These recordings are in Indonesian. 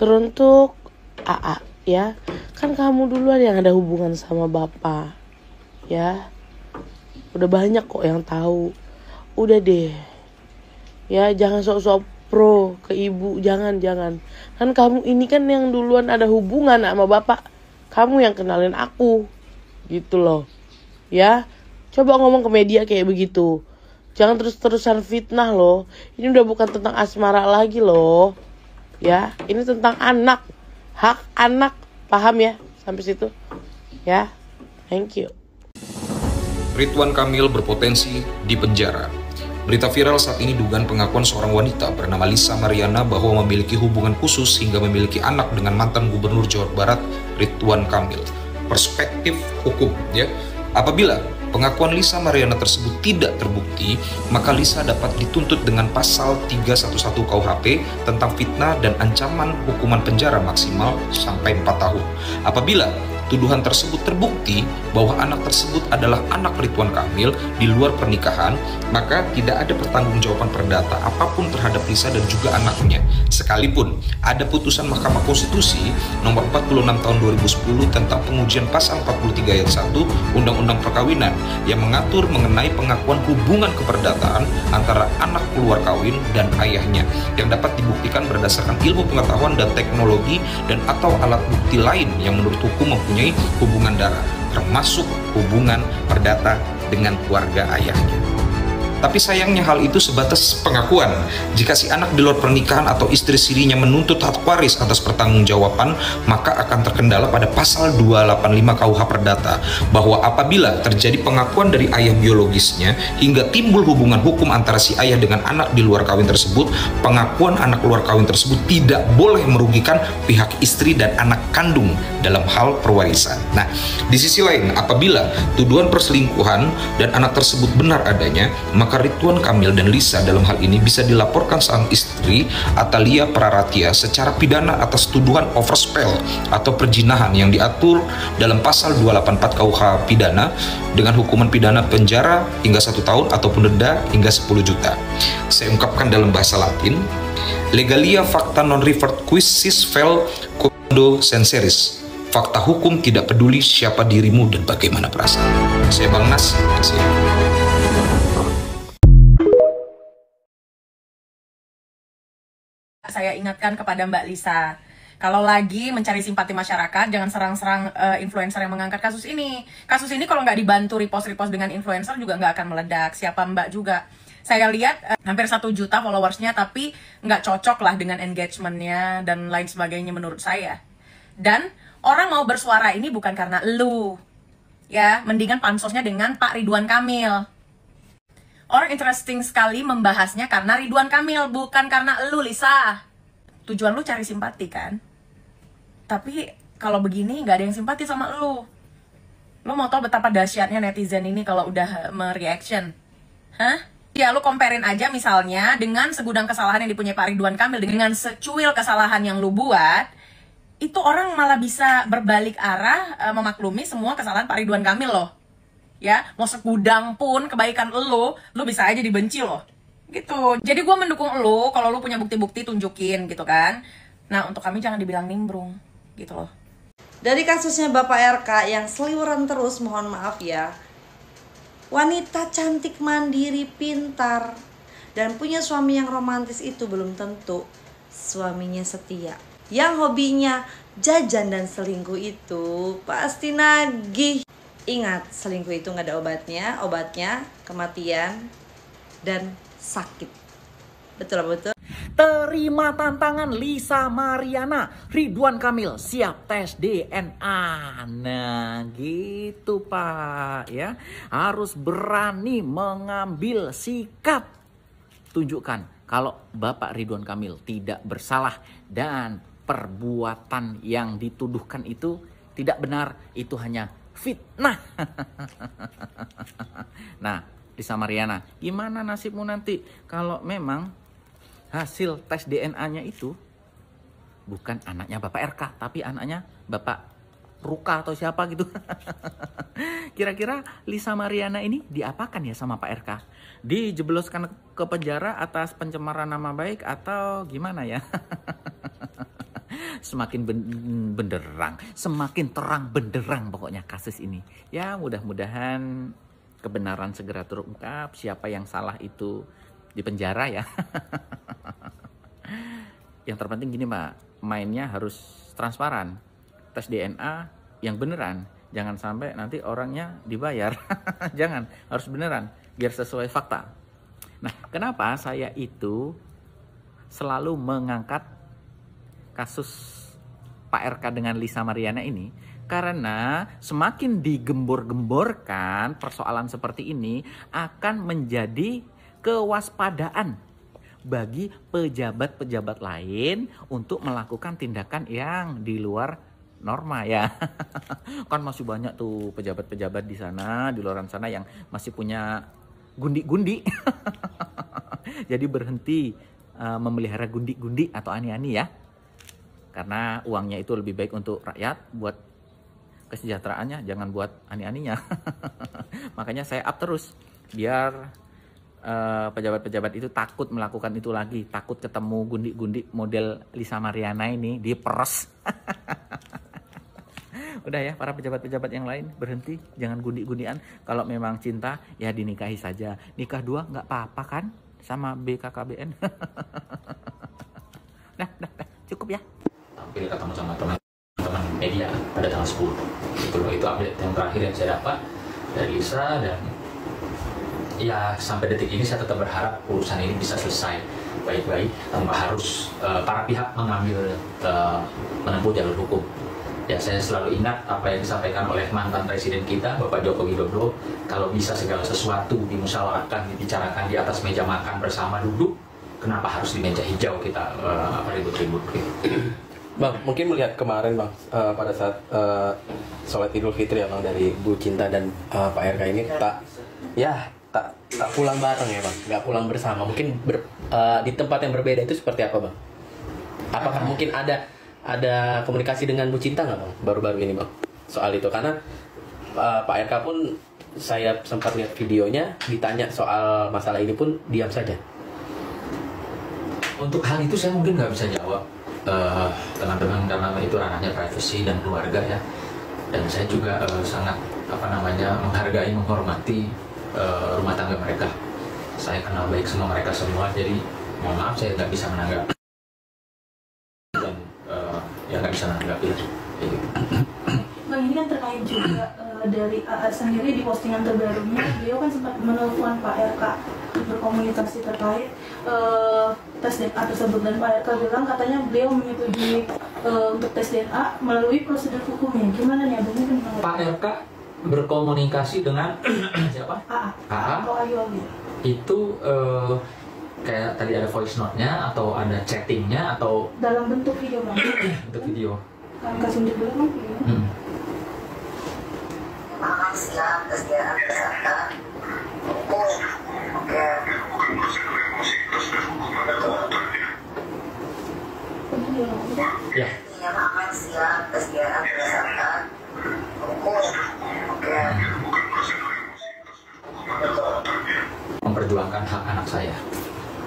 Teruntuk AA ya, kan kamu duluan yang ada hubungan sama bapak ya. Udah banyak kok yang tahu. Udah deh ya, jangan sok-sok pro ke ibu, jangan. Kan kamu ini kan yang duluan ada hubungan sama bapak, kamu yang kenalin aku gitu loh ya. Coba ngomong ke media kayak begitu, jangan terus-terusan fitnah loh. Ini udah bukan tentang asmara lagi loh ya, ini tentang anak, hak anak. Paham ya sampai situ ya? Thank you. Ridwan Kamil berpotensi di penjara. Berita viral saat ini dugaan pengakuan seorang wanita bernama Lisa Mariana bahwa memiliki hubungan khusus hingga memiliki anak dengan mantan Gubernur Jawa Barat Ridwan Kamil. Perspektif hukum ya. Apabila pengakuan Lisa Mariana tersebut tidak terbukti, maka Lisa dapat dituntut dengan pasal 311 KUHP tentang fitnah dan ancaman hukuman penjara maksimal sampai 4 tahun. Apabila tuduhan tersebut terbukti bahwa anak tersebut adalah anak Ridwan Kamil di luar pernikahan, maka tidak ada pertanggungjawaban perdata apapun terhadap Lisa dan juga anaknya. Sekalipun ada putusan Mahkamah Konstitusi nomor 46 tahun 2010 tentang pengujian pasal 43 ayat 1 Undang-Undang Perkawinan yang mengatur mengenai pengakuan hubungan keperdataan antara anak keluar kawin dan ayahnya yang dapat dibuktikan berdasarkan ilmu pengetahuan dan teknologi dan atau alat bukti lain yang menurut hukum mempunyai hubungan darah, termasuk hubungan perdata dengan keluarga ayahnya. Tapi sayangnya hal itu sebatas pengakuan. Jika si anak di luar pernikahan atau istri sirinya menuntut hak waris atas pertanggungjawaban, maka akan terkendala pada pasal 285 KUH Perdata bahwa apabila terjadi pengakuan dari ayah biologisnya hingga timbul hubungan hukum antara si ayah dengan anak di luar kawin tersebut, pengakuan anak luar kawin tersebut tidak boleh merugikan pihak istri dan anak kandung dalam hal perwarisan. Nah, di sisi lain, apabila tuduhan perselingkuhan dan anak tersebut benar adanya, maka Ridwan Kamil dan Lisa dalam hal ini bisa dilaporkan sang istri Atalia Praratia secara pidana atas tuduhan overspell atau perjinahan yang diatur dalam pasal 284 KUH pidana dengan hukuman pidana penjara hingga 1 tahun ataupun denda hingga 10 juta. Saya ungkapkan dalam bahasa Latin, legalia facta non revert quis vel quando senseris. Fakta hukum tidak peduli siapa dirimu dan bagaimana perasaan. Saya Bang Nas, terima kasih. Saya ingatkan kepada Mbak Lisa, kalau lagi mencari simpati masyarakat, jangan serang-serang influencer yang mengangkat kasus ini. Kasus ini kalau nggak dibantu repost-repost dengan influencer juga nggak akan meledak. Siapa Mbak juga. Saya lihat hampir 1 juta followersnya, tapi nggak cocok lah dengan engagementnya dan lain sebagainya menurut saya. Dan orang mau bersuara ini bukan karena elu, ya, mendingan pansosnya dengan Pak Ridwan Kamil. Orang interesting sekali membahasnya karena Ridwan Kamil, bukan karena elu, Lisa. Tujuan lu cari simpati kan? Tapi kalau begini nggak ada yang simpati sama lu. Lu mau tau betapa dahsyatnya netizen ini kalau udah mereaction? Hah? Ya lu comparein aja misalnya dengan segudang kesalahan yang dipunyai Pak Ridwan Kamil dengan secuil kesalahan yang lu buat, itu orang malah bisa berbalik arah memaklumi semua kesalahan Pak Ridwan Kamil loh. Ya, mau segudang pun kebaikan lu bisa aja dibenci loh. Gitu. Jadi gue mendukung lu, kalau lu punya bukti-bukti tunjukin gitu kan. Nah, untuk kami jangan dibilang nimbrung gitu loh. Dari kasusnya Bapak RK yang seliweran terus, mohon maaf ya. Wanita cantik, mandiri, pintar, dan punya suami yang romantis itu belum tentu suaminya setia. Yang hobinya jajan dan selingkuh itu pasti nagih. Ingat, selingkuh itu nggak ada obatnya kematian dan sakit. Betul. Terima tantangan Lisa Mariana, Ridwan Kamil siap tes DNA. Nah gitu Pak ya, harus berani mengambil sikap. Tunjukkan kalau Bapak Ridwan Kamil tidak bersalah dan perbuatan yang dituduhkan itu tidak benar, itu hanya fitnah. Nah, Lisa Mariana, gimana nasibmu nanti kalau memang hasil tes DNA-nya itu bukan anaknya Bapak RK, tapi anaknya Bapak Ruka atau siapa gitu. Kira-kira Lisa Mariana ini diapakan ya sama Pak RK? Dijebloskan ke penjara atas pencemaran nama baik atau gimana ya? semakin benderang, semakin terang benderang pokoknya kasus ini. Ya mudah-mudahan kebenaran segera terungkap, siapa yang salah itu dipenjara ya. Yang terpenting gini Mbak, mainnya harus transparan. Tes DNA yang beneran, jangan sampai nanti orangnya dibayar. Jangan, harus beneran, biar sesuai fakta. Nah, kenapa saya itu selalu mengangkat kasus Pak RK dengan Lisa Mariana ini? Karena semakin digembor-gemborkan persoalan seperti ini akan menjadi kewaspadaan bagi pejabat-pejabat lain untuk melakukan tindakan yang di luar norma ya. Kan masih banyak tuh pejabat-pejabat di sana, di luar sana yang masih punya gundi-gundi. Jadi berhenti memelihara gundi-gundi atau ani-ani ya. Karena uangnya itu lebih baik untuk rakyat, buat kesejahteraannya, jangan buat ani-aninya. Makanya saya up terus biar pejabat-pejabat itu takut melakukan itu lagi, takut ketemu gundi-gundi model Lisa Mariana ini diperes. Udah ya, para pejabat-pejabat yang lain berhenti, jangan gundi-gundian. Kalau memang cinta ya dinikahi saja, nikah dua nggak apa-apa kan sama BKKBN. Dah, cukup ya. Tampil ketemu sama teman-teman media pada tanggal 10. Itu update yang terakhir yang saya dapat dari Lisa, dan ya sampai detik ini saya tetap berharap urusan ini bisa selesai baik-baik tanpa harus para pihak mengambil menempuh jalur hukum. Ya, saya selalu ingat apa yang disampaikan oleh mantan presiden kita Bapak Joko Widodo, kalau bisa segala sesuatu dimusyawarahkan, dibicarakan di atas meja makan bersama duduk, kenapa harus di meja hijau kita ribut-ribut? Bang, mungkin melihat kemarin Bang, pada saat sholat Idul Fitri ya Bang, dari Bu Cinta dan Pak RK ini tak pulang bareng ya Bang, nggak pulang bersama. Mungkin di tempat yang berbeda itu seperti apa Bang? Apakah mungkin ada komunikasi dengan Bu Cinta nggak Bang baru-baru ini Bang soal itu? Karena Pak RK pun saya sempat lihat videonya, ditanya soal masalah ini pun diam saja. Untuk hal itu saya mungkin nggak bisa jawab teman-teman, karena itu ranahnya privasi dan keluarga ya. Dan saya juga sangat menghargai, menghormati rumah tangga mereka. Saya kenal baik sama mereka semua, jadi mohon maaf saya nggak bisa menanggapi dan ya nggak bisa menanggapi lagi. Bang, ini kan terkait juga dari AA sendiri di postingan terbarunya, beliau kan sempat menelpon Pak RK berkomunikasi terkait tes DNA tersebut, dan Pak RK bilang katanya beliau menyetujui untuk tes DNA melalui prosedur hukumnya. Gimana nih Abang? Pak RK berkomunikasi dengan siapa? AA. Itu kayak tadi ada voice note-nya atau ada chatting-nya atau dalam bentuk video Bang? Bentuk video. Kan kasih unjuk dulu Bang videonya. Siap, tes DNA kesehatan. Oke. Ya. Iya, aman siap, tes DNA kesehatan. Oke. Memperjuangkan hak anak saya,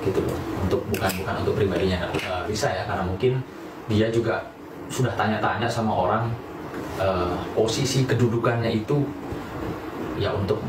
gitu loh. Bukan untuk pribadinya Lisa ya, karena mungkin dia juga sudah tanya-tanya sama orang posisi kedudukannya itu ya untuk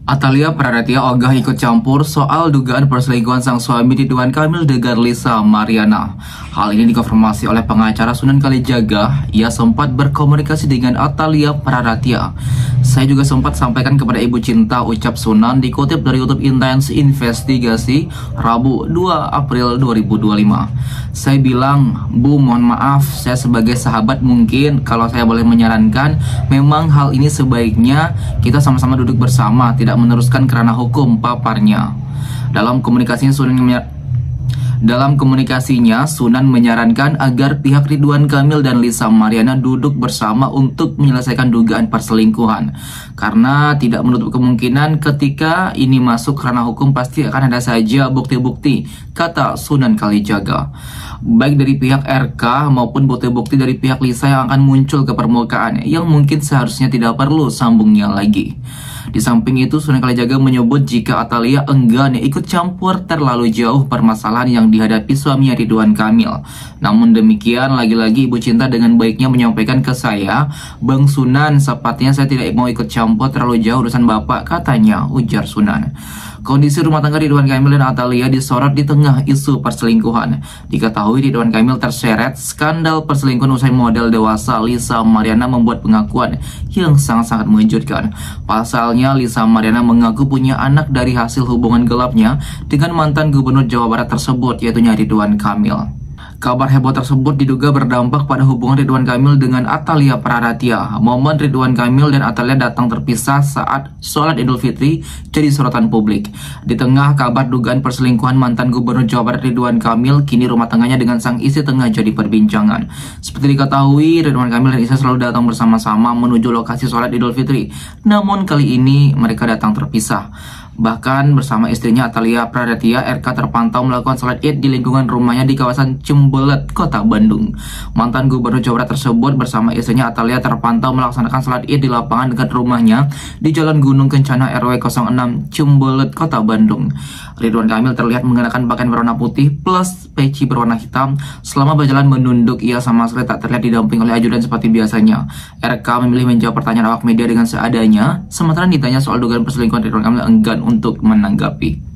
Atalia Praratia ogah ikut campur soal dugaan perselingkuhan sang suami Ridwan Kamil dengan Lisa Mariana. Hal ini dikonfirmasi oleh pengacara Sunan Kalijaga. Ia sempat berkomunikasi dengan Atalia Praratia. Saya juga sempat sampaikan kepada Ibu Cinta, ucap Sunan, dikutip dari YouTube Intens Investigasi Rabu 2 April 2025. Saya bilang, Bu, mohon maaf, saya sebagai sahabat mungkin kalau saya boleh menyarankan, memang hal ini sebaiknya kita sama-sama duduk bersama, tidak meneruskan kerana hukum, paparnya. Dalam komunikasinya, Sunan menyarankan agar pihak Ridwan Kamil dan Lisa Mariana duduk bersama untuk menyelesaikan dugaan perselingkuhan. Karena tidak menutup kemungkinan ketika ini masuk kerana hukum pasti akan ada saja bukti-bukti, kata Sunan Kalijaga. baik dari pihak RK maupun bukti-bukti dari pihak Lisa yang akan muncul ke permukaan yang mungkin seharusnya tidak perlu sambungnya lagi. Di samping itu, Sunan Kalijaga menyebut jika Atalia enggan ikut campur terlalu jauh permasalahan yang dihadapi suaminya Ridwan Kamil. Namun demikian, lagi-lagi Ibu Cinta dengan baiknya menyampaikan ke saya, Bang Sunan, sepatnya saya tidak mau ikut campur terlalu jauh urusan Bapak, katanya, ujar Sunan. Kondisi rumah tangga Ridwan Kamil dan Atalia disorot di tengah isu perselingkuhan. Diketahui Ridwan Kamil terseret skandal perselingkuhan usai model dewasa Lisa Mariana membuat pengakuan yang sangat-sangat mengejutkan. Pasalnya, Lisa Mariana mengaku punya anak dari hasil hubungan gelapnya dengan mantan gubernur Jawa Barat tersebut, yaitu Ridwan Kamil. Kabar heboh tersebut diduga berdampak pada hubungan Ridwan Kamil dengan Atalia Praratia. Momen Ridwan Kamil dan Atalia datang terpisah saat sholat Idul Fitri jadi sorotan publik. Di tengah kabar dugaan perselingkuhan mantan gubernur Jawa Barat Ridwan Kamil, kini rumah tangganya dengan sang istri tengah jadi perbincangan. Seperti diketahui, Ridwan Kamil dan istri selalu datang bersama-sama menuju lokasi sholat Idul Fitri. Namun kali ini mereka datang terpisah. Bahkan bersama istrinya Atalia Praratia, RK terpantau melakukan sholat id di lingkungan rumahnya di kawasan Cembelet, Kota Bandung. Mantan gubernur Jawa Barat tersebut bersama istrinya Atalia terpantau melaksanakan sholat id di lapangan dekat rumahnya di Jalan Gunung Kencana RW 06 Cembelet, Kota Bandung. Ridwan Kamil terlihat mengenakan pakaian berwarna putih plus peci berwarna hitam. Selama berjalan menunduk, ia sama sekali tak terlihat didampingi oleh ajudan seperti biasanya. RK memilih menjawab pertanyaan awak media dengan seadanya, sementara ditanya soal dugaan perselingkuhan Ridwan Kamil enggan untuk menanggapi.